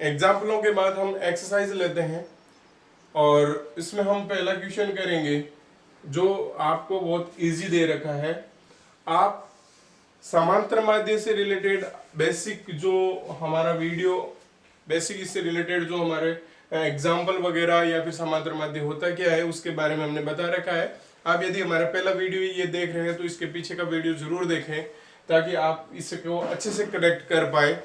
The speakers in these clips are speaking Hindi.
एग्जाम्पलों के बाद हम एक्सरसाइज लेते हैं और इसमें हम पहला क्वेश्चन करेंगे जो आपको बहुत इजी दे रखा है। आप समांतर माध्य से रिलेटेड बेसिक जो हमारा वीडियो बेसिक इससे रिलेटेड जो हमारे एग्जाम्पल वगैरह या फिर समांतर माध्य होता क्या है उसके बारे में हमने बता रखा है। आप यदि हमारा पहला वीडियो ये देख रहे हैं तो इसके पीछे का वीडियो जरूर देखें ताकि आप इसको अच्छे से कनेक्ट कर पाए।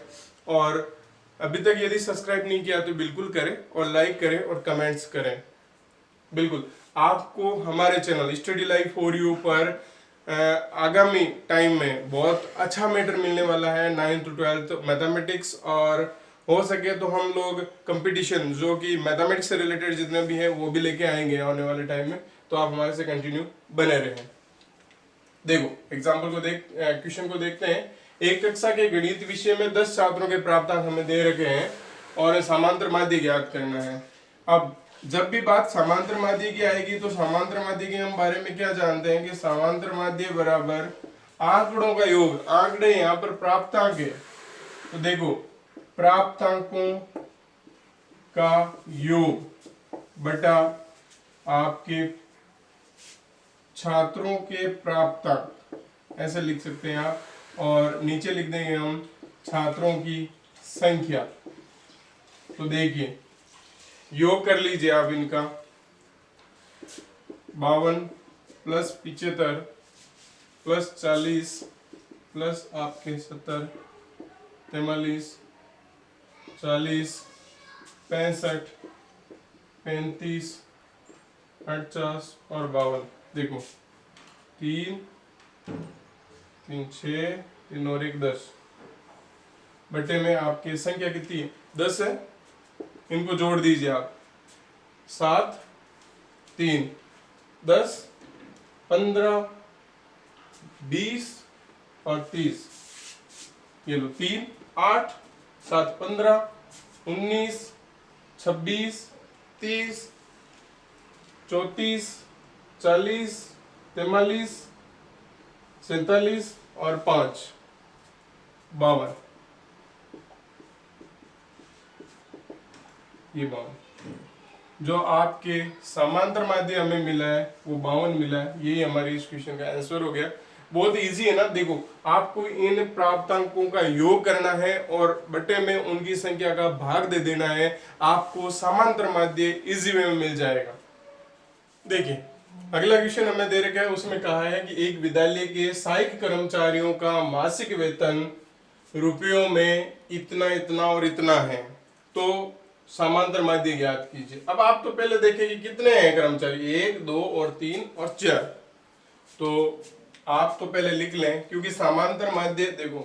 और अभी तक यदि सब्सक्राइब नहीं किया तो बिल्कुल करें और लाइक करें और कमेंट्स करें। बिल्कुल आपको हमारे channel study life for you पर आगामी टाइम में बहुत अच्छा मैटर मिलने वाला है। 9th to 12th मैथमेटिक्स और हो सके तो हम लोग कंपटीशन जो कि मैथमेटिक्स से रिलेटेड जितने भी हैं वो भी लेके आएंगे आने वाले टाइम में, तो आप हमारे से कंटिन्यू बने रहें। देखो एग्जाम्पल को क्वेश्चन को देखते हैं। एक कक्षा के गणित विषय में 10 छात्रों के प्राप्तांक हमें दे रखे हैं और समांतर माध्य ज्ञात करना है। अब जब भी बात समांतर माध्य की आएगी तो समांतर माध्य के हम बारे में क्या जानते हैं कि समांतर माध्य बराबर आंकड़ों का योग। आंकड़े यहाँ पर प्राप्तांक है, तो देखो प्राप्तांकों का योग बटा आपके छात्रों के प्राप्तांक, ऐसे लिख सकते हैं आप। और नीचे लिख देंगे हम छात्रों की संख्या। तो देखिए योग कर लीजिए आप इनका। 52 प्लस 75 प्लस 40 प्लस आपके 70 43 40 65 35 50 और 52। देखो 3 3 6 3 और 1 10 बटे में आपकी संख्या कितनी है 10 है। इनको जोड़ दीजिए आप 7 3 10 15 20 और 30। ये लो 3 8 7 15 19 26 30 34 40 43 47 और 5 52। ये 52 जो आपके समांतर माध्य हमें मिला है वो 52 मिला है। यही हमारी इस क्वेश्चन का आंसर हो गया। बहुत इजी है ना। देखो आपको इन प्राप्तांकों का योग करना है और बटे में उनकी संख्या का भाग दे देना है, आपको समांतर माध्य इजी वे में मिल जाएगा। देखिए अगला क्वेश्चन हमें दे रखा है, उसमें कहा है कि एक विद्यालय के सहायक कर्मचारियों का मासिक वेतन रुपयों में इतना इतना और इतना है, तो समांतर माध्य ज्ञात कीजिए। अब आप तो पहले देखें कि कितने हैं कर्मचारी, 1 2 और 3 और 4। तो आप तो पहले लिख लें क्योंकि समांतर माध्य देखो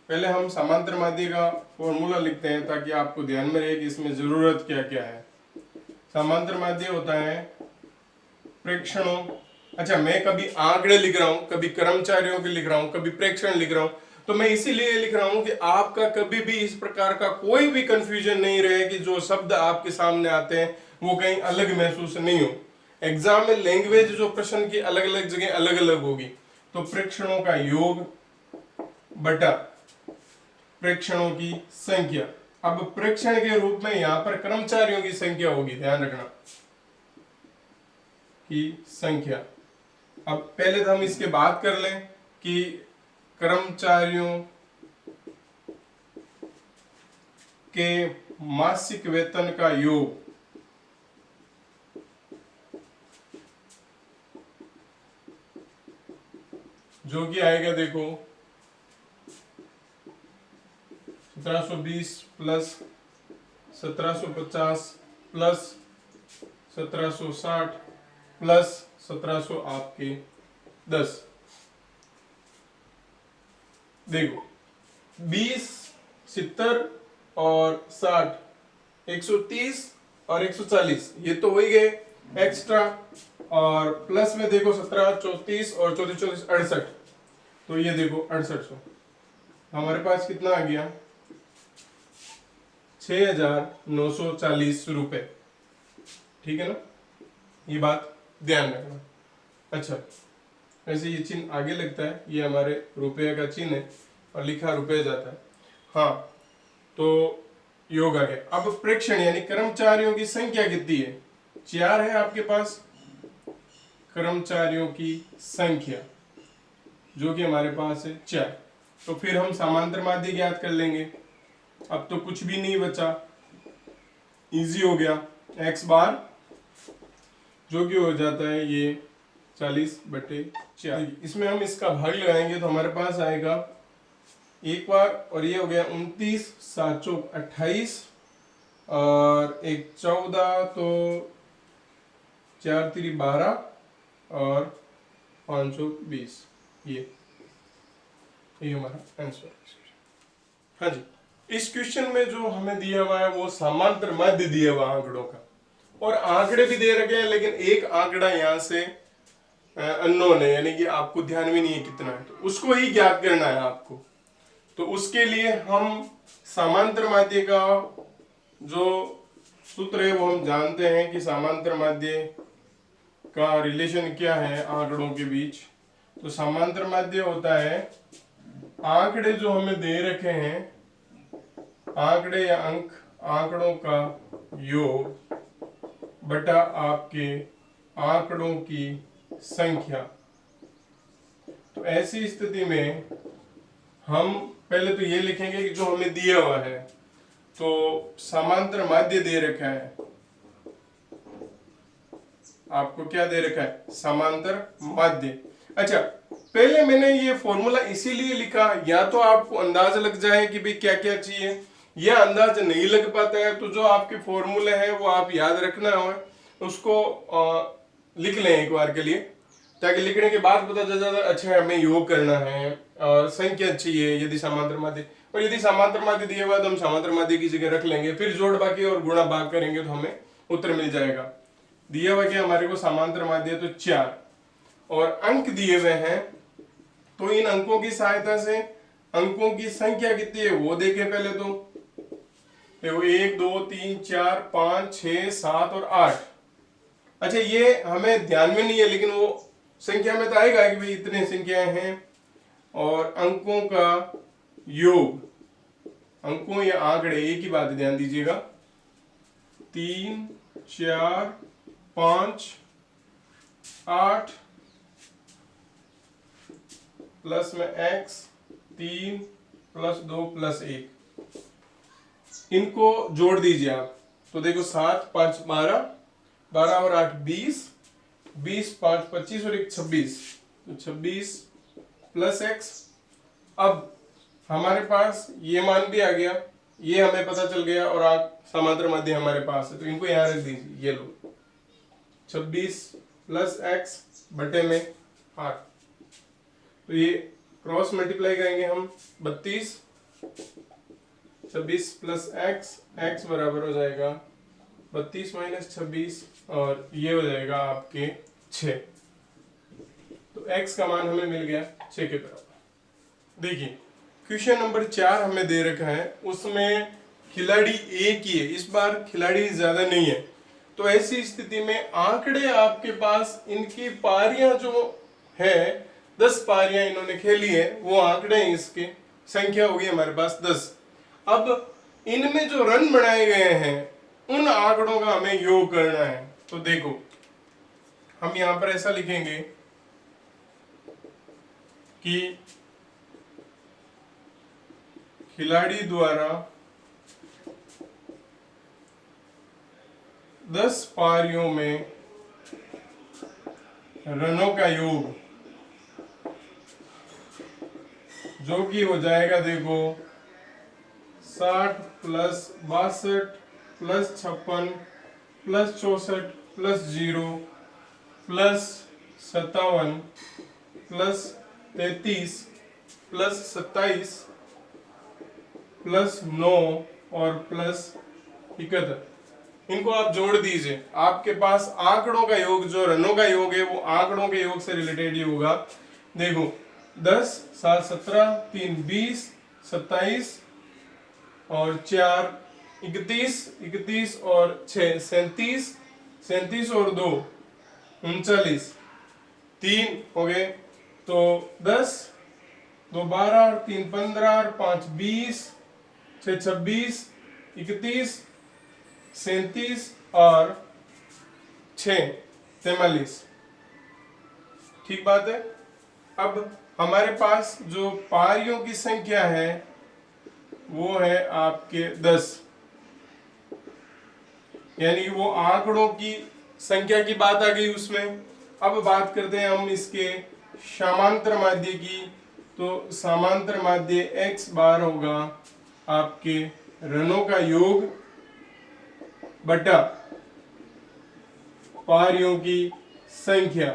पहले हम समांतर माध्य का फॉर्मूला लिखते हैं ताकि आपको ध्यान में रहे कि इसमें जरूरत क्या क्या है। समांतर माध्य होता है प्रेक्षणों। अच्छा मैं कभी आंकड़े लिख रहा हूं, कभी कर्मचारियों के लिख रहा हूं, कभी प्रेक्षण लिख रहा हूं, तो मैं इसीलिए लिख रहा हूं कि आपका कभी भी इस प्रकार का कोई भी कंफ्यूजन नहीं रहे कि जो शब्द आपके सामने आते हैं वो कहीं अलग महसूस नहीं हो। एग्जाम में लैंग्वेज जो प्रश्न की अलग अलग जगह अलग अलग होगी। तो प्रेक्षणों का योग बटा प्रेक्षणों की संख्या। अब प्रेक्षण के रूप में यहां पर कर्मचारियों की संख्या होगी, ध्यान रखना की संख्या। अब पहले तो हम इसके बात कर लें कि कर्मचारियों के मासिक वेतन का योग जो कि आएगा देखो 1720 प्लस 1750 प्लस 1760 प्लस 1700 आपके 10। देखो 20 70 और 60 130 और 140 ये तो हो ही गए एक्स्ट्रा। और प्लस में देखो 17 34 और 34 34 68, तो ये देखो 6800। हमारे पास कितना आ गया 6940 रुपए। ठीक है ना, ये बात ध्यान रखना। अच्छा वैसे ये चिन्ह आगे लगता है, ये हमारे रुपये का चिन्ह है और लिखा रुपये जाता है। हाँ तो योग आ गया। अब प्रेक्षण यानी कर्मचारियों की संख्या कितनी है? 4 है आपके पास कर्मचारियों की संख्या, जो कि हमारे पास है 4। तो फिर हम समांतर माध्य ज्ञात कर लेंगे। अब तो कुछ भी नहीं बचा, इजी हो गया। x बार जो कि हो जाता है ये 40/4। इसमें हम इसका भाग लगाएंगे तो हमारे पास आएगा एक बार, और ये हो गया 29, 7 चौक 28 और 1 14, तो 4 3 12 और 5 चौक 20। ये हमारा आंसर है। हाँ जी, इस क्वेश्चन में जो हमें दिया हुआ है वो समांतर माध्य दिया हुआ आंकड़ों का, और आंकड़े भी दे रखे हैं, लेकिन एक आंकड़ा यहाँ से अननोन है, यानी कि आपको ध्यान में नहीं है कितना है, तो उसको ही ज्ञात करना है आपको। तो उसके लिए हम समांतर माध्य का जो सूत्र है वो हम जानते हैं कि समांतर माध्य का रिलेशन क्या है आंकड़ों के बीच। तो समांतर माध्य होता है आंकड़े जो हमें दे रखे हैं, आंकड़े या अंक, आंकड़ों का योग बटा आपके आंकड़ों की संख्या। तो ऐसी स्थिति में हम पहले तो ये लिखेंगे कि जो हमें दिया हुआ है, तो समांतर माध्य दे रखा है, आपको क्या दे रखा है? समांतर माध्य। अच्छा, पहले मैंने ये फॉर्मूला इसीलिए लिखा, या तो आपको अंदाज लग जाए कि भाई क्या क्या चाहिए, या अंदाज नहीं लग पाता है तो जो आपके फॉर्मूले हैं वो आप याद रखना है, उसको लिख लें एक बार के लिए, ताकि लिखने के बाद पता चल जाता है अच्छा हमें योग करना है और संख्या चाहिए यदि समांतर माध्य, और यदि समांतर माध्य दिए हुआ तो हम समांतर माध्य की जगह रख लेंगे, फिर जोड़ बाकी और गुणा भाग करेंगे तो हमें उत्तर मिल जाएगा। दिया हुआ क्या हमारे को? समांतर माध्य तो 4, और अंक दिए हुए हैं, तो इन अंकों की सहायता से अंकों की संख्या कितनी है वो देखें पहले। तो देखो 1 2 3 4 5 6 7 और 8। अच्छा, ये हमें ध्यान में नहीं है, लेकिन वो संख्या में तो आएगा कि भाई इतने संख्याएं हैं, और अंकों का योग, अंकों या आंकड़े, एक ही बात ध्यान दीजिएगा, 3 4 5 8 प्लस में x 3 प्लस 2 प्लस 1, इनको जोड़ दीजिए आप। तो देखो 7 5 12, 12 और 8 20, 20 5 25 और 1 26, तो 26 प्लस x। अब हमारे पास ये मान भी आ गया, ये हमें पता चल गया, और आप समांतर माध्य हमारे पास है, तो इनको यहाँ रख दीजिए। ये लो 26 प्लस x बटे में 8, तो ये क्रॉस मल्टीप्लाई करेंगे हम 32, 26 प्लस x बराबर हो जाएगा 32 माइनस 26, और ये हो जाएगा आपके 6। तो x का मान हमें मिल गया 6 के बराबर। देखिए क्वेश्चन नंबर 4 हमें दे रखा है, उसमें खिलाड़ी एक ही है, इस बार खिलाड़ी ज्यादा नहीं है। तो ऐसी स्थिति में आंकड़े आपके पास, इनकी पारियां जो है 10 पारियां इन्होंने खेली है, वो आंकड़े हैं, इसके संख्या होगी हमारे पास 10। अब इनमें जो रन बनाए गए हैं उन आंकड़ों का हमें योग करना है। तो देखो हम यहां पर ऐसा लिखेंगे कि खिलाड़ी द्वारा 10 पारियों में रनों का योग, जो कि हो जाएगा देखो 60 plus 62 plus 56 plus 64 plus 0 plus 57 plus 33 plus 27 plus 9 और प्लस 71। इनको आप जोड़ दीजिए, आपके पास आंकड़ों का योग, जो रनों का योग है, वो आंकड़ों के योग से रिलेटेड ही होगा। देखो 10 7 17 3 20 27 और 4 31 31 और 6 37 37 और 2 39, 3 हो गए, तो 10 2 12 और 3 15 और 5 20 6 26, 31, 37 और 6 43। ठीक बात है। अब हमारे पास जो पारियों की संख्या है वो है आपके 10, यानी कि वो आंकड़ों की संख्या की बात आ गई उसमें। अब बात करते हैं हम इसके समांतर माध्य की। तो समांतर माध्य x बार होगा आपके रनों का योग बटा पारियों की संख्या।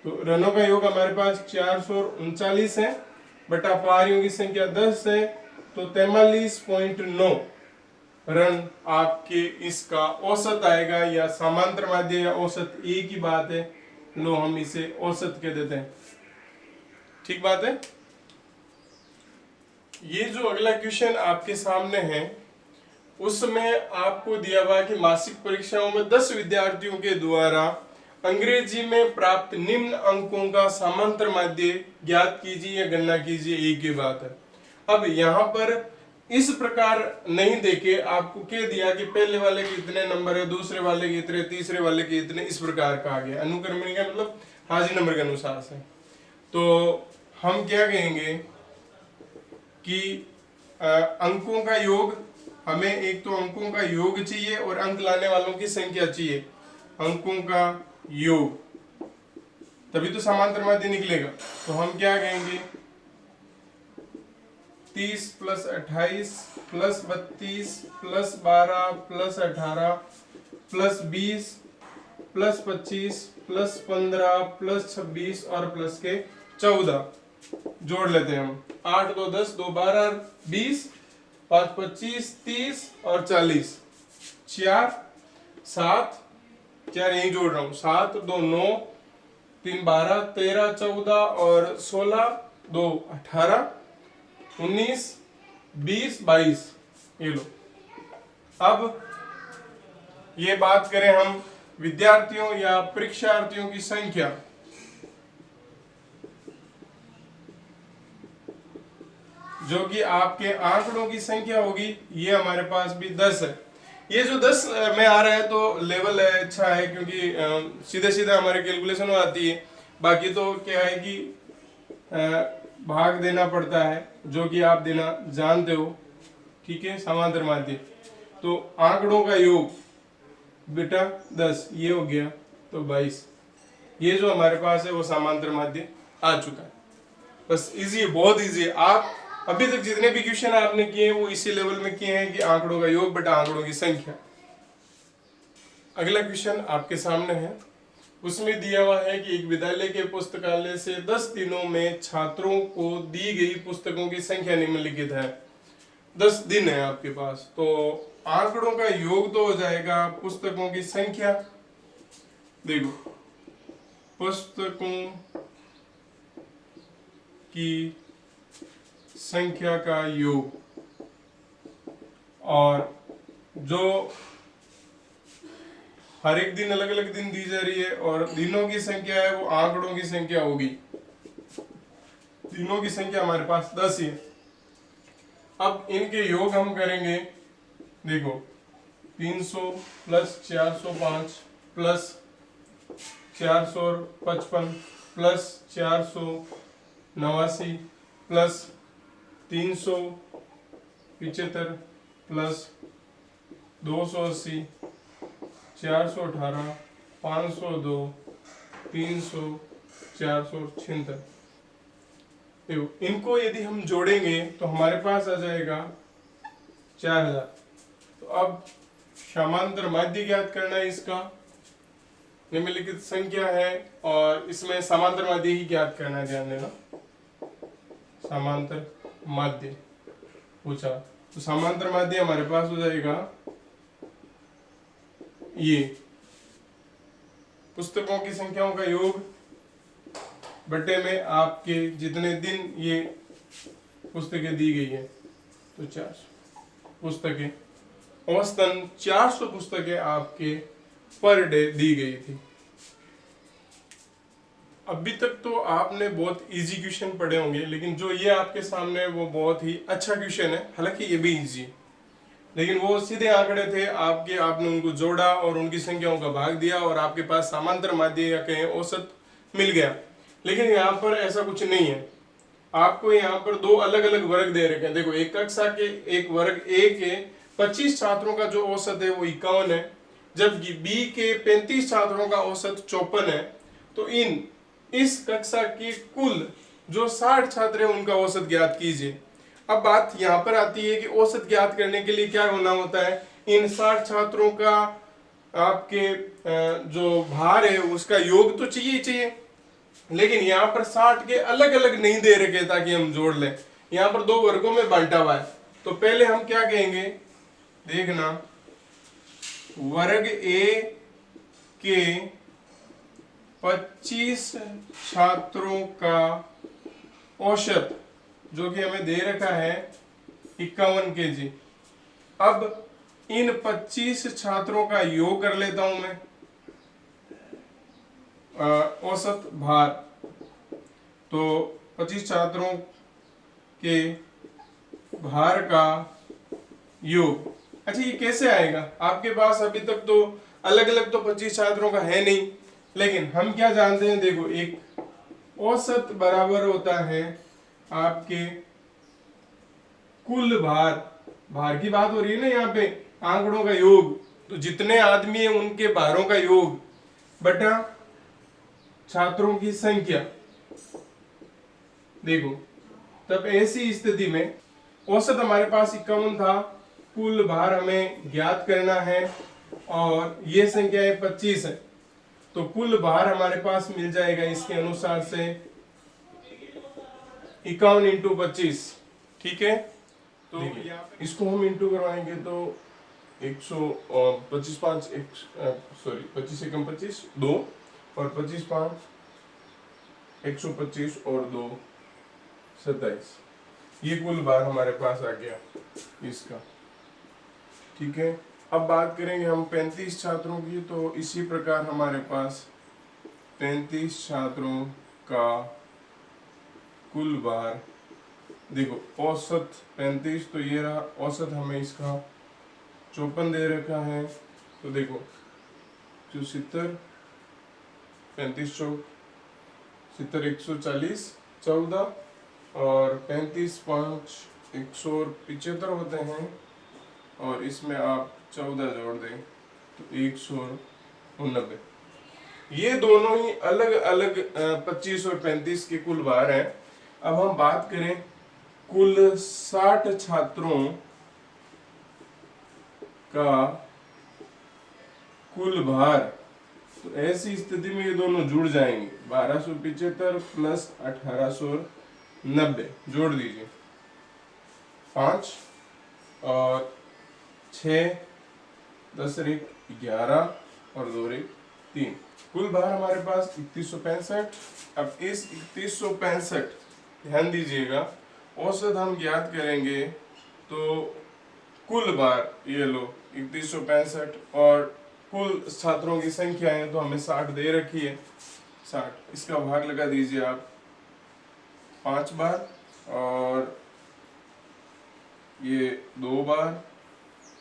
तो रनों का योग हमारे पास 439 है बटा पारियों की संख्या 10 है, तो 43.9 रन आपके इसका औसत आएगा, या समांतर माध्य या औसत एक ही बात है, लो हम इसे औसत कह देते हैं। ठीक बात है। ये जो अगला क्वेश्चन आपके सामने है उसमें आपको दिया हुआ है कि मासिक परीक्षाओं में 10 विद्यार्थियों के द्वारा अंग्रेजी में प्राप्त निम्न अंकों का समांतर माध्य ज्ञात कीजिए या गणना कीजिए, एक ही बात है। अब यहाँ पर इस प्रकार नहीं देके आपको कह दिया कि पहले वाले के इतने नंबर है, दूसरे वाले के इतने, तीसरे वाले के इतने, इस प्रकार कहा गया। अनुक्रमणिका मतलब हाजिर नंबर के अनुसार से। तो हम क्या कहेंगे कि अंकों का योग, हमें एक तो अंकों का योग चाहिए और अंक लाने वालों की संख्या चाहिए। अंकों का योग, तभी तो समांतर माध्य निकलेगा। तो हम क्या कहेंगे, 30 plus 28 plus 32 plus 12 plus 18 plus 20 plus 25 plus 15 plus 26 और प्लस के 14 जोड़ लेते हैं हम। 8 2 10, 2 12 20, 5 25 30 और 40, 4 7, 4 यही जोड़ रहा हूँ, 7 2 9, 3 12 13 14 और 16, 2 18, 19 20 22, ये लो। अब ये बात करें हम विद्यार्थियों या परीक्षार्थियों की संख्या, जो कि आपके आंकड़ों की संख्या होगी। ये हमारे पास भी 10 है। ये जो 10 में आ रहा है तो लेवल है, अच्छा है, क्योंकि सीधे सीधे हमारे कैलकुलेशन हो आती है। बाकी तो क्या है कि भाग देना पड़ता है, जो कि आप देना जानते हो। ठीक है, समांतर माध्य। तो आंकड़ों का योग बेटा 10, ये हो गया तो 22। ये जो हमारे पास है वो समांतर माध्य आ चुका है। बस इजी है, बहुत इजी है। आप अभी तक जितने भी क्वेश्चन आपने किए हैं वो इसी लेवल में किए हैं कि आंकड़ों का योग बटा आंकड़ों की संख्या। अगला क्वेश्चन आपके सामने है, उसमें दिया हुआ है कि एक विद्यालय के पुस्तकालय से 10 दिनों में छात्रों को दी गई पुस्तकों की संख्या निम्नलिखित है। 10 दिन है आपके पास, तो आंकड़ों का योग तो हो जाएगा पुस्तकों की संख्या। देखो, पुस्तकों की संख्या का योग, और जो हर एक दिन अलग अलग दिन दी जा रही है, और दिनों की संख्या है वो आंकड़ों की संख्या होगी। दिनों की संख्या हमारे पास 10 ही है। अब इनके योग हम करेंगे। देखो, 300 plus 405 plus 455 plus 489 plus 375 plus 280, 418, 502, 300, 476। देखो, इनको यदि हम जोड़ेंगे तो हमारे पास आ जाएगा 4000। तो अब समांतर माध्य ज्ञात करना है इसका, निम्नलिखित संख्या है, और इसमें समांतर माध्य ही ज्ञात करना है, ध्यान देना। समांतर माध्य पूछा, तो समांतर माध्य हमारे पास हो जाएगा ये पुस्तकों की संख्याओं का योग बटे में आपके जितने दिन ये पुस्तकें दी गई है, तो 400 पुस्तकें, औसतन 400 पुस्तकें आपके पर डे दी गई थी। अभी तक तो आपने बहुत इजी क्वेश्चन पढ़े होंगे, लेकिन जो ये आपके सामने है वो बहुत ही अच्छा क्वेश्चन है। हालांकि ये भी इजी है, लेकिन वो सीधे आंकड़े थे आपके, आपने उनको जोड़ा और उनकी संख्याओं का भाग दिया और आपके पास समांतर माध्य या कहें औसत मिल गया। लेकिन यहाँ पर ऐसा कुछ नहीं है। आपको यहाँ पर दो अलग अलग वर्ग दे रखे हैं। देखो, एक कक्षा के एक वर्ग ए के 25 छात्रों का जो औसत है वो 51 है, जबकि बी के 35 छात्रों का औसत 54 है। तो इस कक्षा के कुल जो 60 छात्र हैं उनका औसत ज्ञात कीजिए। अब बात यहाँ पर आती है कि औसत ज्ञात करने के लिए क्या होना होता है, इन 60 छात्रों का आपके जो भार है उसका योग तो चाहिए ही चाहिए। लेकिन यहाँ पर 60 के अलग अलग नहीं दे रखे ताकि हम जोड़ लें। यहाँ पर दो वर्गों में बांटा हुआ है। तो पहले हम क्या कहेंगे, देखना, वर्ग ए के 25 छात्रों का औसत जो कि हमें दे रखा है 51 kg। अब इन 25 छात्रों का योग कर लेता हूं मैं, औसत भार। तो 25 छात्रों के भार का योग। अच्छा, ये कैसे आएगा? आपके पास अभी तक तो अलग अलग तो 25 छात्रों का है नहीं, लेकिन हम क्या जानते हैं, देखो, एक औसत बराबर होता है आपके कुल भार। भार की बात हो रही है ना यहाँ पे, आंकड़ों का योग। तो जितने आदमी है उनके भारों का योग बटा छात्रों की संख्या। देखो, तब ऐसी स्थिति में औसत हमारे पास 51 था, कुल भार हमें ज्ञात करना है और ये संख्या 25 है। तो कुल भार हमारे पास मिल जाएगा इसके अनुसार से 51 इंटू 25। ठीक है, तो इसको हम इंटू करवाएंगे तो 125 5 सॉरी 25 एकम 25 2 और 25 5 125 और 2 27। ये कुल भार हमारे पास आ गया इसका। ठीक है, अब बात करेंगे हम 35 छात्रों की। तो इसी प्रकार हमारे पास 35 छात्रों का कुल भार, देखो, औसत 35, तो ये रहा औसत, हमें इसका 54 दे रखा है। तो देखो, 70 35 चौक 70 140 14 और 35 5 175 होते हैं, और इसमें आप 14 जोड़ दें तो 190। ये दोनों ही अलग अलग 25 और 35 के कुल भार हैं। अब हम बात करें कुल 60 छात्रों का कुल भार, तो ऐसी स्थिति में ये दोनों जुड़ जाएंगे। 1275 प्लस 1890 जोड़ दीजिए, 5 और 6 10 एक 11 और 2 एक 3, कुल भार हमारे पास 3165। अब इस 3165, ध्यान दीजिएगा, औसत हम ज्ञात करेंगे तो कुल भार ये लो 3165 और कुल छात्रों की संख्या है तो हमें 60 दे रखी है। 60, इसका भाग लगा दीजिए आप 5 बार और ये 2 बार,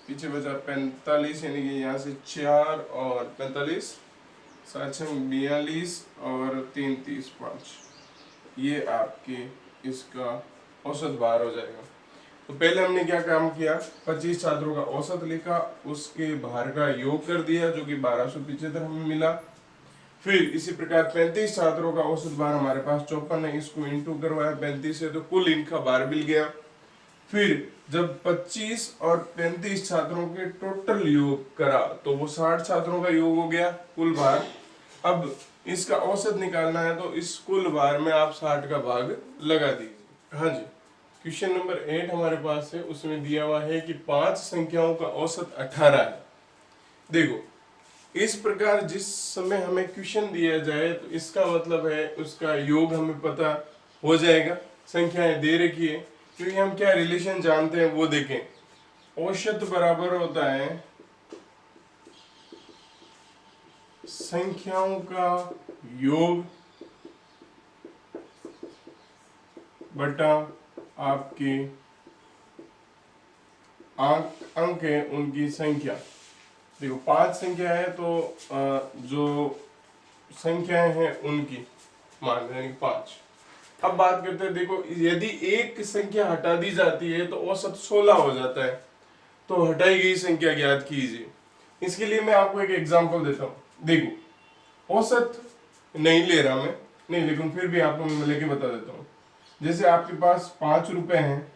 पीछे बचा 45, यानी कि यहाँ से 4 और 45, 7 42 और 3 30 5, ये आपके इसका औसत भार हो जाएगा। तो पहले हमने क्या काम किया, 25 छात्रों का औसत लिखा, उसके भार का योग कर दिया जो कि 1275 हमें मिला। फिर इसी प्रकार 35 छात्रों का औसत भार हमारे पास 54 है, इसको इंटू करवाया 35 से तो कुल इनका भार मिल गया। फिर जब 25 और 35 छात्रों के टोटल योग करा तो वो 60 छात्रों का योग हो गया कुल भार। अब इसका औसत निकालना है तो इस कुल भार में आप 60 का भाग लगा दीजिए। हाँ जी, क्वेश्चन नंबर 8 हमारे पास है, उसमें दिया हुआ है कि 5 संख्याओं का औसत 18 है। देखो, इस प्रकार जिस समय हमें क्वेश्चन दिया जाए तो इसका मतलब है उसका योग हमें पता हो जाएगा। संख्याएं दे रखी है, क्योंकि हम क्या रिलेशन जानते हैं वो देखें। औसत बराबर होता है संख्याओं का योग बटा आपके अंक है उनकी संख्या। देखो 5 संख्या है तो जो संख्याएं हैं उनकी मान यानी 5। अब बात करते हैं, देखो यदि एक संख्या हटा दी जाती है तो औसत 16 हो जाता है, तो हटाई गई संख्या ज्ञात कीजिए। इसके लिए मैं आपको एक एग्जांपल देता हूं। देखो औसत नहीं ले रहा मैं, नहीं, लेकिन फिर भी आपको मैं लेके बता देता हूँ। जैसे आपके पास 5 रुपए हैं,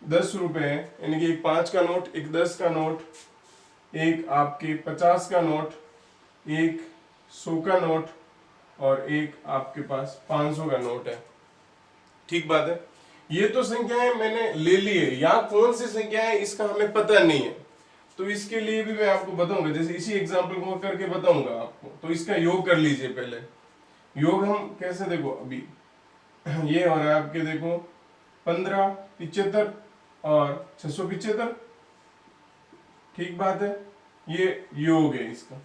10 रुपए हैं, यानी कि एक 5 का नोट, एक 10 का नोट, एक आपके 50 का नोट, एक 100 का नोट और एक आपके पास 500 का नोट है। ठीक बात है। ये तो संख्याएं मैंने ले ली है, या कौन सी संख्या है इसका हमें पता नहीं है, तो इसके लिए भी मैं आपको बताऊंगा। जैसे इसी एग्जांपल को करके बताऊंगा आपको, तो इसका योग कर लीजिए पहले। योग हम कैसे, देखो अभी ये हो रहा है आपके, देखो 15, 75 और 675। ठीक बात है, ये योग है इसका।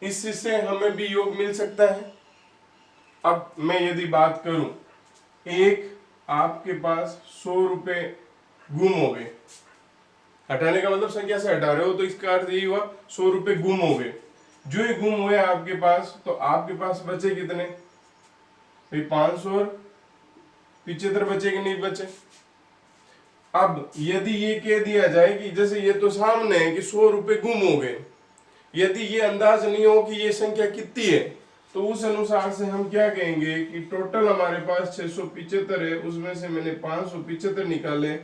इससे हमें भी योग मिल सकता है। अब मैं यदि बात करूं, एक आपके पास 100 रुपए गुम हो गए, हटाने का मतलब संख्या से हटा रहे हो तो इसका अर्थ यही हुआ 100 रुपए गुम हो गए। जो ये गुम हुए आपके पास, तो आपके पास बचे कितने भाई? 500 और 75 बचे कि नहीं बचे? अब यदि ये कह दिया जाए कि जैसे ये तो सामने है कि 100 रुपए गुम हो गए, यदि ये अंदाज नहीं हो कि ये संख्या कितनी है, तो उस अनुसार से हम क्या कहेंगे कि टोटल हमारे पास 675 है, उसमें से मैंने 575 निकाले।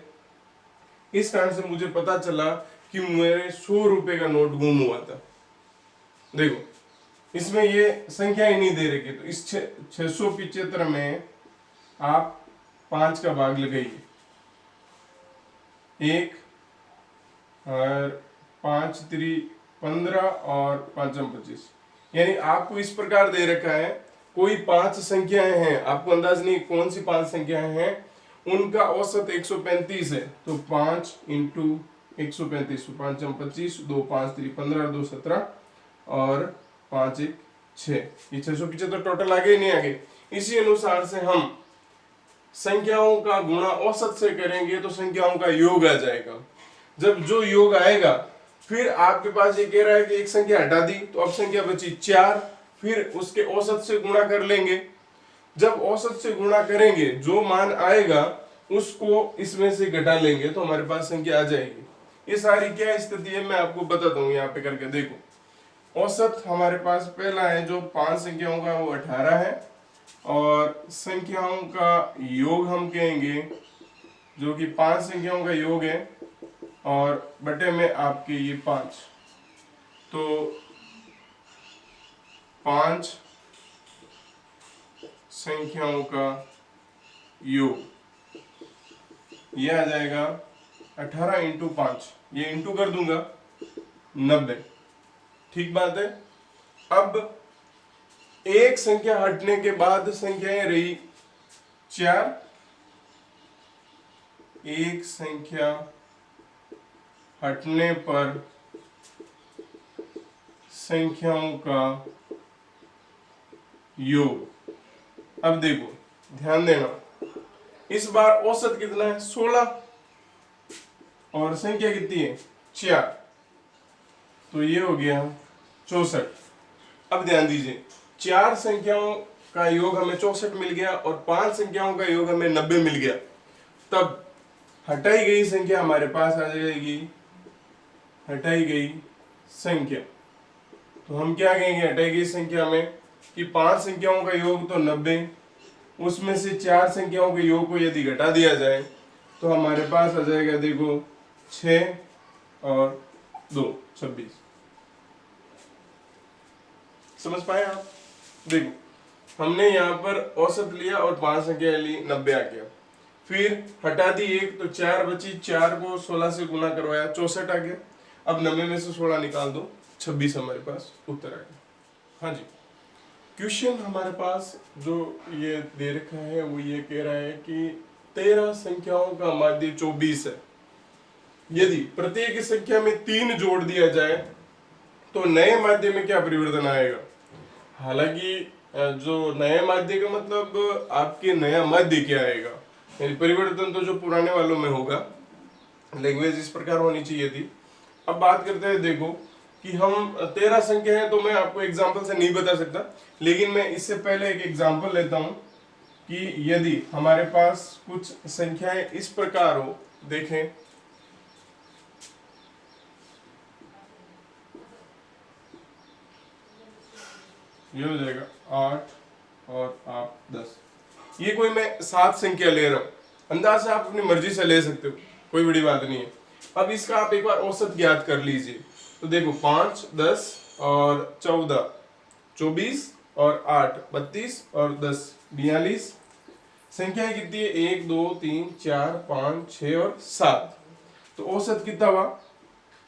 इस कारण से मुझे पता चला कि मेरे 100 रुपए का नोट गुम हुआ था। देखो इसमें ये संख्या ही नहीं दे रखी, तो इस 675 में आप 5 का भाग लगाइए, 1 और 5 3 15 और 5 25, यानी आपको इस प्रकार दे रखा है कोई 5 संख्याएं हैं, आपको अंदाज नहीं कौन सी 5 संख्याएं हैं, उनका औसत 135 है, तो 5 इंटू 135, 5 25, 2 5 3 15, 2 17 और 5 1 6, ये 675 टोटल आगे ही नहीं आगे। इसी अनुसार से हम संख्याओं का गुणा औसत से करेंगे तो संख्याओं का योग आ जाएगा। जब जो योग आएगा, फिर आपके पास ये कह रहा है कि एक संख्या हटा दी, तो अब संख्या बची 4, फिर उसके औसत से गुणा कर लेंगे। जब औसत से गुणा करेंगे, जो मान आएगा उसको इसमें से घटा लेंगे, तो हमारे पास संख्या आ जाएगी। ये सारी क्या स्थिति है मैं आपको बताता हूँ, यहाँ पे करके देखो। औसत हमारे पास पहला है जो 5 संख्याओं का, वो 18 है, और संख्याओं का योग हम कहेंगे जो कि 5 संख्याओं का योग है, और बटे में आपके ये 5, तो 5 संख्याओं का योग, ये आ जाएगा 18 इंटू 5, ये इंटू कर दूंगा 90। ठीक बात है। अब एक संख्या हटने के बाद संख्याएं रही 4, एक संख्या हटने पर संख्याओं का योग। अब देखो ध्यान देना, इस बार औसत कितना है? 16, और संख्या कितनी है? 4, तो ये हो गया 64। अब ध्यान दीजिए, 4 संख्याओं का योग हमें 64 मिल गया और 5 संख्याओं का योग हमें 90 मिल गया। तब हटाई गई संख्या हमारे पास आ जाएगी, हटाई गई संख्या, तो हम क्या कहेंगे हटाई गई संख्या में कि 5 संख्याओं का योग तो 90, उसमें से 4 संख्याओं के योग को यदि घटा दिया जाए तो हमारे पास आ जाएगा, देखो 6 और 2 26। समझ पाए आप? देखो हमने यहाँ पर औसत लिया और 5 संख्या ली, 90 आ गया, फिर हटा दी 1, तो 4 बची, 4 को 16 से गुना करवाया, 64 आ गया। अब 90 में से 16 निकाल दो, 26 हमारे पास उत्तर आ गया। हाँ जी, क्वेश्चन हमारे पास जो ये दे रखा है वो ये कह रहा है कि 13 संख्याओं का माध्य 24 है। यदि प्रत्येक संख्या में 3 जोड़ दिया जाए तो नए माध्य में क्या परिवर्तन आएगा? हालांकि जो नए माध्य का मतलब आपके नया माध्य क्या आएगा, परिवर्तन तो जो पुराने वालों में होगा, लैंग्वेज इस प्रकार होनी चाहिए थी। अब बात करते हैं, देखो कि हम 13 संख्या है तो मैं आपको एग्जाम्पल से नहीं बता सकता, लेकिन मैं इससे पहले एक एग्जाम्पल लेता हूं कि यदि हमारे पास कुछ संख्याएं इस प्रकार हो, देखें ये हो जाएगा 8 और आप 10, ये कोई मैं 7 संख्या ले रहा हूं, अंदाज से आप अपनी मर्जी से ले सकते हो, कोई बड़ी बात नहीं है। अब इसका आप एक बार औसत ज्ञात कर लीजिए, तो देखो 5, 10 और 14, 24 और 8, 32 और 10, 42 संख्याएं कितनी है, 1 2 3 4 5 6 और 7, तो औसत कितना हुआ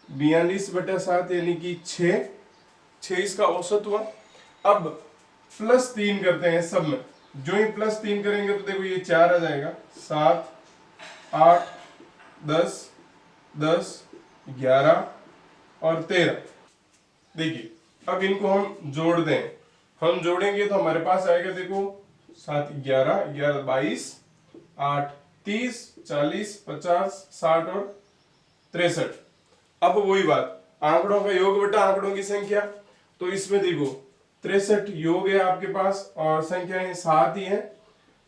42/7 यानी कि 6 इसका औसत हुआ। अब +3 करते हैं सब में, जो ही +3 करेंगे तो देखो ये 4 आ जाएगा, 7 8 10 10 11 और 13। देखिए अब इनको हम जोड़ दें, हम जोड़ेंगे तो हमारे पास आएगा, देखो 7 11 11 22 8 30 40 50 60 और 63। अब वही बात, आंकड़ों का योग बटा आंकड़ों की संख्या, तो इसमें देखो 63 योग है आपके पास और संख्याएं 7 ही है,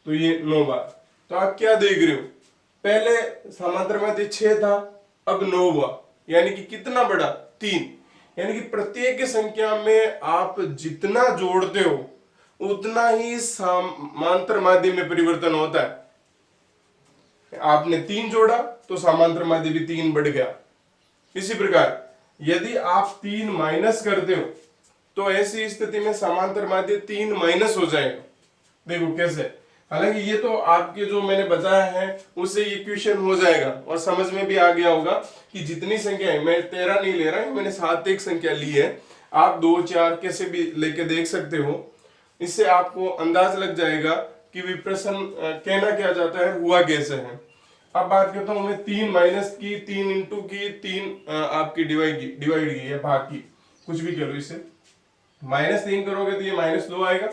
तो ये 9 बार। तो आप क्या देख रहे हो, पहले समांतर माध्य 6 था, अब 9 हुआ, यानी कि कितना बड़ा 3, यानी कि प्रत्येक संख्या में आप जितना जोड़ते हो उतना ही समांतर माध्य में परिवर्तन होता है। आपने 3 जोड़ा तो समांतर माध्य भी 3 बढ़ गया। इसी प्रकार यदि आप 3 माइनस करते हो तो ऐसी स्थिति में समांतर माध्य 3 माइनस हो जाएगा। देखो कैसे, हालांकि ये तो आपके जो मैंने बताया है उससे ये क्वेश्चन हो जाएगा और समझ में भी आ गया होगा कि जितनी संख्या है, मैं 13 नहीं ले रहा है, मैंने 7 एक संख्या ली है, आप 2 4 कैसे भी लेके देख सकते हो। इससे आपको अंदाज लग जाएगा कि विप्रसन कहना क्या जाता है, हुआ कैसे है। अब बात करता हूं मैं 3 माइनस की, 3 इंटू की, 3 आपकी डिवाइड की या भाग की, कुछ भी करो इसे। -3 करोगे तो ये -2 आएगा,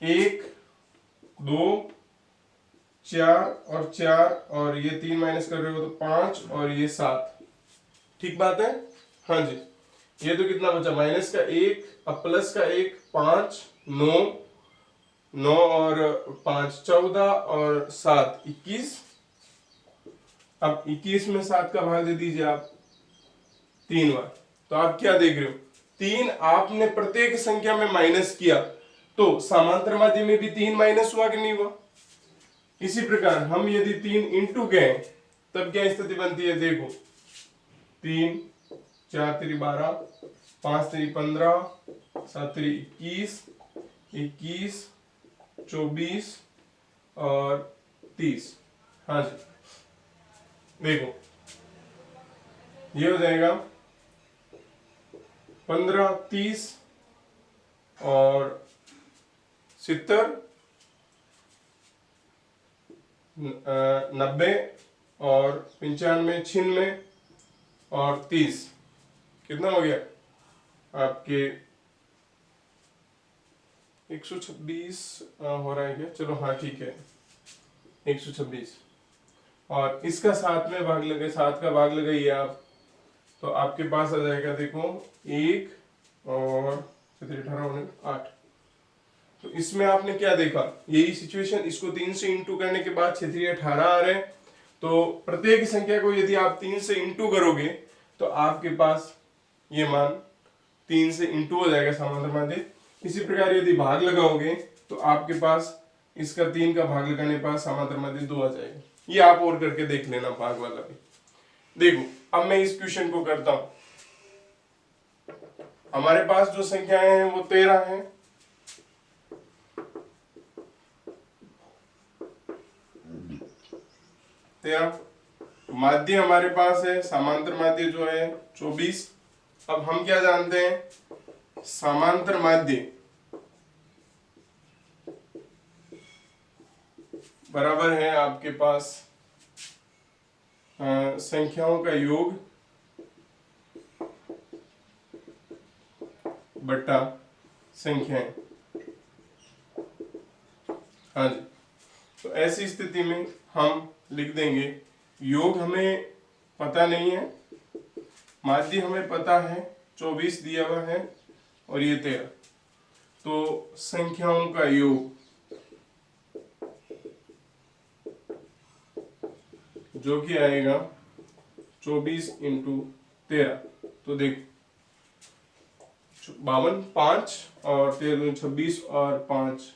1 2 4 और 4 और ये 3 माइनस कर रहे हो तो 5 और ये 7, ठीक बात है। हाँ जी, ये तो कितना बचा, माइनस का 1 अब प्लस का 1, 5 9 9 और 5 14 और 7 21। अब 21 में 7 का भाग दे दीजिए आप 3 बार, तो आप क्या देख रहे हो, 3 आपने प्रत्येक संख्या में माइनस किया तो समांतर माध्य में भी 3 माइनस हुआ कि नहीं हुआ। इसी प्रकार हम यदि 3 इंटू कहें तब क्या स्थिति बनती है, देखो 3 4 3 12 5 3 15 7 3 21 21 24 और 30। हाँ जी, देखो ये हो जाएगा 15 30 और 70 90 और 95 96 और 30, कितना हो गया आपके 126 हो रहा है क्या, चलो हाँ ठीक है 126, और इसका 7 में भाग लगे, 7 का भाग लगाइए आप, तो आपके पास आ जाएगा, देखो 1 और 18 8। तो इसमें आपने क्या देखा, यही सिचुएशन, इसको 3 से इंटू करने के बाद 6 3 18 आ रहे हैं, तो प्रत्येक संख्या को यदि आप 3 से इंटू करोगे तो आपके पास ये मान 3 से इंटू हो जाएगा समांतर माध्य। इसी प्रकार यदि भाग लगाओगे तो आपके पास इसका 3 का भाग लगाने पर समांतर माध्य 2 आ जाएगा। ये आप और करके देख लेना भाग वाला भी। देखो अब मैं इस क्वेश्चन को करता हूं, हमारे पास जो संख्याएं हैं वो 13 हैं, माध्य हमारे पास है, समांतर माध्य जो है 24। अब हम क्या जानते हैं, समांतर माध्य बराबर है आपके पास संख्याओं का योग बटा संख्याएं। हाँ जी, तो ऐसी स्थिति में हम लिख देंगे, योग हमें पता नहीं है, माध्य हमें पता है 24 दिया हुआ है और ये 13, तो संख्याओं का योग जो कि आएगा 24 इंटू 13, तो देख 52, 5 और 13 26 और 5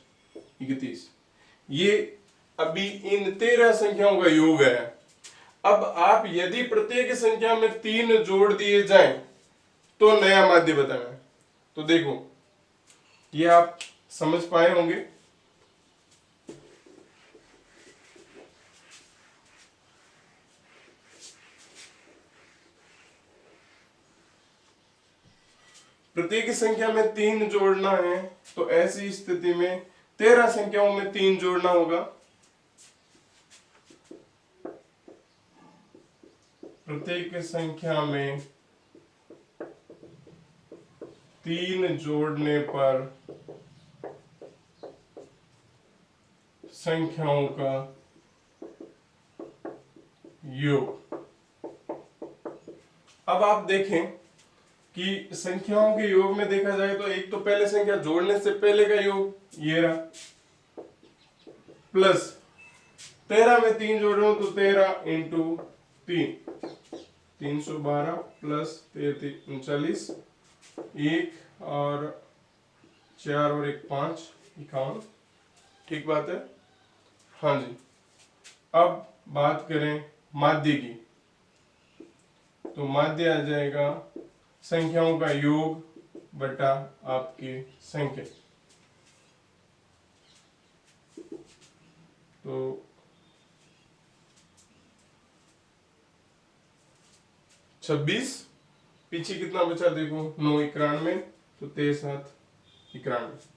31, ये अभी इन 13 संख्याओं का योग है। अब आप यदि प्रत्येक संख्या में 3 जोड़ दिए जाएं तो नया माध्य बताना है। तो देखो ये आप समझ पाए होंगे। प्रत्येक संख्या में 3 जोड़ना है, तो ऐसी स्थिति में 13 संख्याओं में 3 जोड़ना होगा। प्रत्येक संख्या में 3 जोड़ने पर संख्याओं का योग। अब आप देखें कि संख्याओं के योग में देखा जाए तो एक तो पहले संख्या जोड़ने से पहले का योग ये रहा, प्लस 13 में 3 जोड़ रहे हो तो 13 इंटू 3 312 प्लस 39, 1 और 4 और 1 5 51। ठीक बात है। हाँ जी, अब बात करें माध्य की, तो माध्य आ जाएगा संख्याओं का योग बटा आपकी संख्या। तो 26, पीछे कितना बचा देखो, 9 91, तो 23 7 91।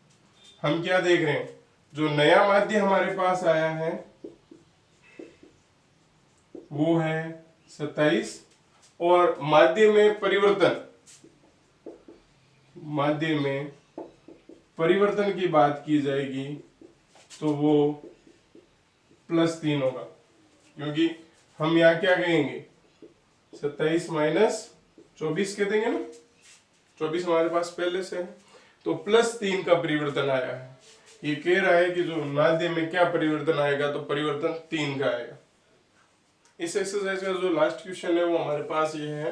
हम क्या देख रहे हैं, जो नया माध्य हमारे पास आया है वो है 27, और माध्य में परिवर्तन की बात की जाएगी तो वो +3 होगा, क्योंकि हम यहाँ क्या कहेंगे, 27 माइनस 24 कह देंगे ना, 24 हमारे पास पहले से है, तो +3 का परिवर्तन आया है। ये कह रहा है कि जो माध्य में क्या परिवर्तन आएगा, तो परिवर्तन 3 का आएगा। इस एक्सरसाइज का जो लास्ट क्वेश्चन है वो हमारे पास ये है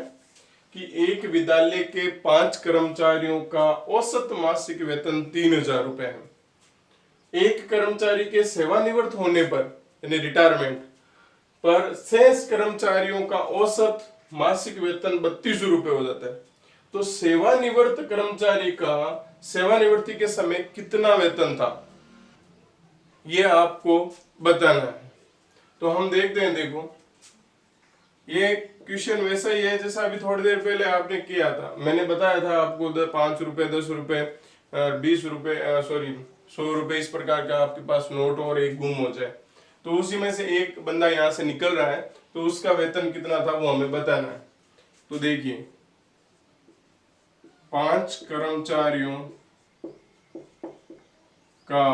कि एक विद्यालय के 5 कर्मचारियों का औसत मासिक वेतन 3000 रुपए है। एक कर्मचारी के सेवानिवृत्त होने पर यानी रिटायरमेंट पर शेष कर्मचारियों का औसत मासिक वेतन 32 रुपए हो जाता है। तो सेवानिवृत्त कर्मचारी का सेवानिवृत्ति के समय कितना वेतन था, ये आपको बताना है। तो हम देखते हैं, देखो ये क्वेश्चन वैसा ही है जैसा अभी थोड़ी देर पहले आपने किया था। मैंने बताया था आपको 5 रुपए 10 रुपए 20 रुपए 100 रुपए इस प्रकार का आपके पास नोट और एक गुम हो जाए, तो उसी में से एक बंदा यहाँ से निकल रहा है, तो उसका वेतन कितना था वो हमें बताना है। तो देखिए 5 कर्मचारियों का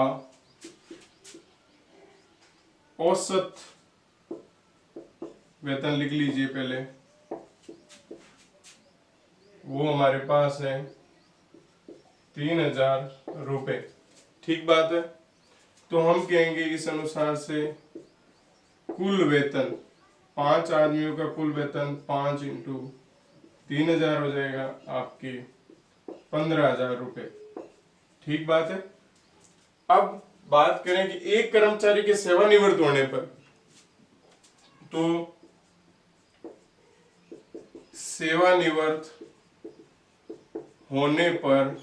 औसत वेतन लिख लीजिए पहले, वो हमारे पास है 3000 रुपए। ठीक बात है। तो हम कहेंगे इस अनुसार से कुल वेतन 5 आदमियों का कुल वेतन 5 इंटू 3000 हो जाएगा आपके 15,000 रुपए। ठीक बात है। अब बात करें कि एक कर्मचारी के सेवानिवृत्त होने पर, तो सेवानिवृत्त होने पर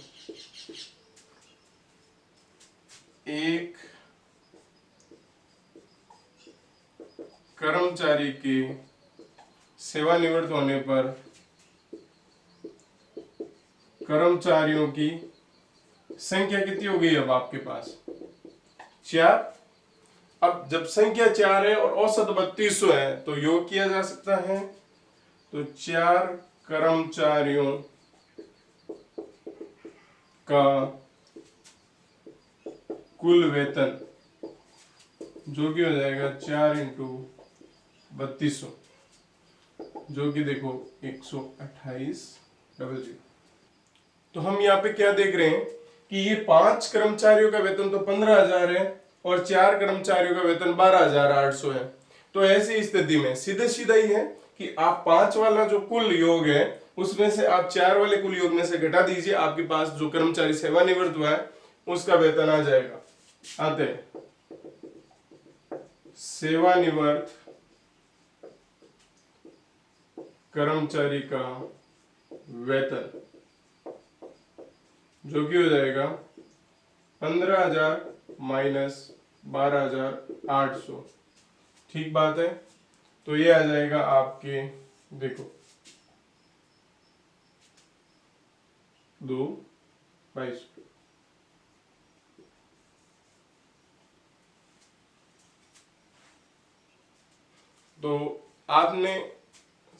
एक कर्मचारी के सेवानिवृत्त होने पर कर्मचारियों की संख्या कितनी हो गई अब आपके पास, 4। अब जब संख्या 4 है और औसत 3200 है तो योग किया जा सकता है। तो 4 कर्मचारियों का कुल वेतन जो कि हो जाएगा 4 इंटू 3200, जो कि देखो 128,000। तो हम यहाँ पे क्या देख रहे हैं कि ये 5 कर्मचारियों का वेतन तो 15,000 है और 4 कर्मचारियों का वेतन 12,800 है। तो ऐसी स्थिति में सीधे सीधा ही है कि आप 5 वाला जो कुल योग है उसमें से आप 4 वाले कुल योग में से घटा दीजिए, आपके पास जो कर्मचारी सेवानिवृत्त हुआ है उसका वेतन आ जाएगा। आते हैं सेवानिवृत्त कर्मचारी का वेतन, जो कि हो जाएगा 15,000 माइनस 12,800। ठीक बात है। तो ये आ जाएगा आपके, देखो 2/22। तो आपने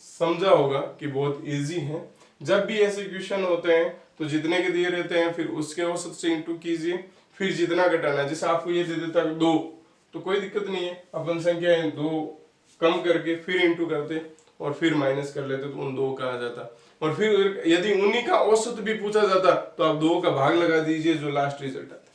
समझा होगा कि बहुत इजी है। जब भी ऐसे क्वेश्चन होते हैं तो जितने के दिए रहते हैं फिर उसके औसत से इंटू कीजिए, फिर जितना घटाना है। जैसे आपको ये दे देता है 2, तो कोई दिक्कत नहीं है, अपन संख्या 2 कम करके फिर इंटू करते और फिर माइनस कर लेते तो उन 2 का आ जाता। और फिर यदि उन्हीं का औसत भी पूछा जाता तो आप 2 का भाग लगा दीजिए, जो लास्ट रिजल्ट है।